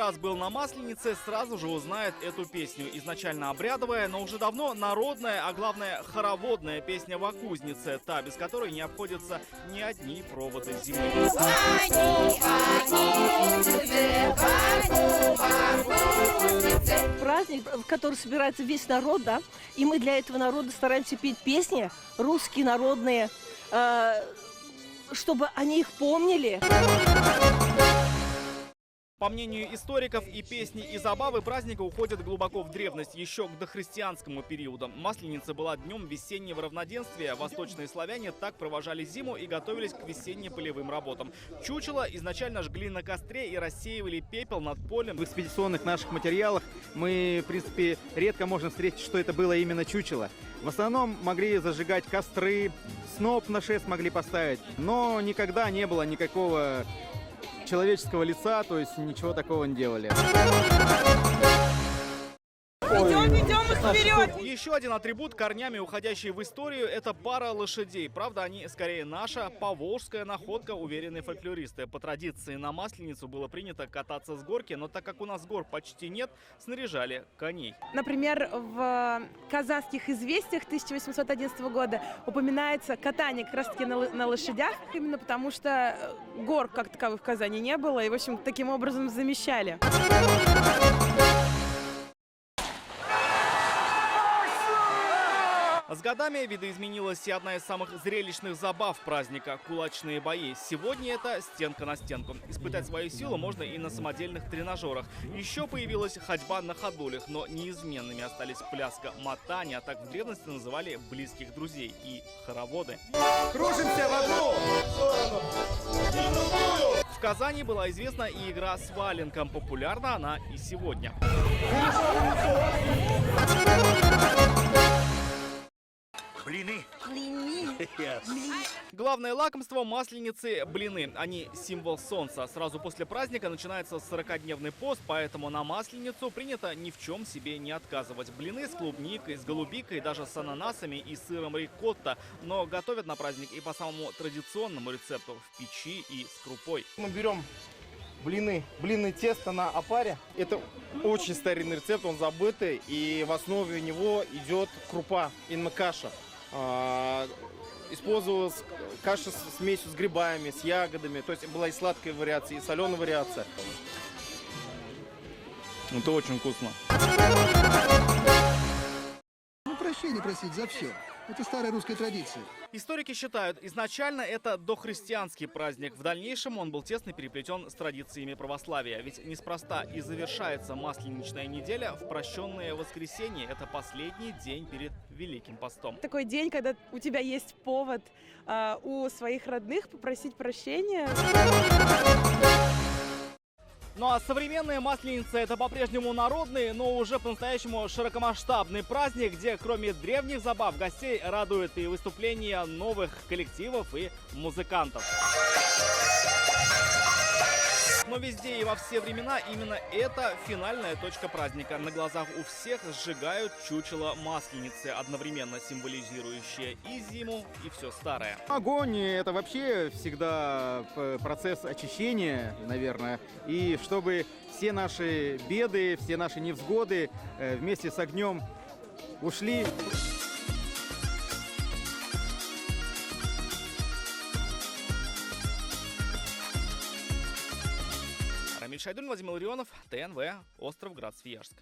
раз был на Масленице, сразу же узнает эту песню. Изначально обрядовая, но уже давно народная, а главное хороводная песня «Вакузнице», та, без которой не обходятся ни одни проводы зимы. Праздник, в который собирается весь народ, да, и мы для этого народа стараемся петь песни русские, народные, чтобы они их помнили. По мнению историков, и песни, и забавы праздника уходят глубоко в древность, еще к дохристианскому периоду. Масленица была днем весеннего равноденствия. Восточные славяне так провожали зиму и готовились к весенне-полевым работам. Чучело изначально жгли на костре и рассеивали пепел над полем. В экспедиционных наших материалах мы, в принципе, редко можем встретить, что это было именно чучело. В основном могли зажигать костры, сноп на шест могли поставить, но никогда не было никакого человеческого лица, то есть ничего такого не делали. Идем их вперед! Еще один атрибут, корнями уходящий в историю, это пара лошадей. Правда, они скорее наша поволжская находка, уверенные фольклористы. По традиции на Масленицу было принято кататься с горки, но так как у нас гор почти нет, снаряжали коней. Например, в «Казанских известиях» 1811 года упоминается катание как раз-таки на лошадях, именно потому что гор как таковых в Казани не было, и, в общем, таким образом замещали. С годами видоизменилась и одна из самых зрелищных забав праздника – кулачные бои. Сегодня это стенка на стенку. Испытать свою силу можно и на самодельных тренажерах. Еще появилась ходьба на ходулях, но неизменными остались пляска, мотание, а так в древности называли близких друзей, и хороводы. Кружимся в одну сторону и в другую! В Казани была известна и игра с валенком. Популярна она и сегодня. Блины. Главное лакомство Масленицы – блины. Они символ солнца. Сразу после праздника начинается 40-дневный пост, поэтому на Масленицу принято ни в чем себе не отказывать. Блины с клубникой, с голубикой, даже с ананасами и сыром рикотта. Но готовят на праздник и по самому традиционному рецепту – в печи и с крупой. Мы берем блины тесто на опаре. Это очень старинный рецепт, он забытый, и в основе него идет крупа, инмакаша. Использовалась каша с смесью с грибами, с ягодами, то есть была и сладкая вариация, и соленая вариация. Это очень вкусно. Прощения просить за все. Это старая русская традиция. Историки считают, изначально это дохристианский праздник. В дальнейшем он был тесно переплетен с традициями православия. Ведь неспроста и завершается Масленичная неделя в прощенное воскресенье. Это последний день перед Великим постом. Такой день, когда у тебя есть повод у своих родных попросить прощения. Ну а современная Масленица – это по-прежнему народный, но уже по-настоящему широкомасштабный праздник, где кроме древних забав гостей радуют и выступления новых коллективов и музыкантов. Но везде и во все времена именно это финальная точка праздника. На глазах у всех сжигают чучело Масленицы, одновременно символизирующее и зиму, и все старое. Огонь – это вообще всегда процесс очищения, наверное. И чтобы все наши беды, все наши невзгоды вместе с огнем ушли. Рамиль Шайдуллин, Владимир Ларионов, ТНВ, остров Град-Свияжск.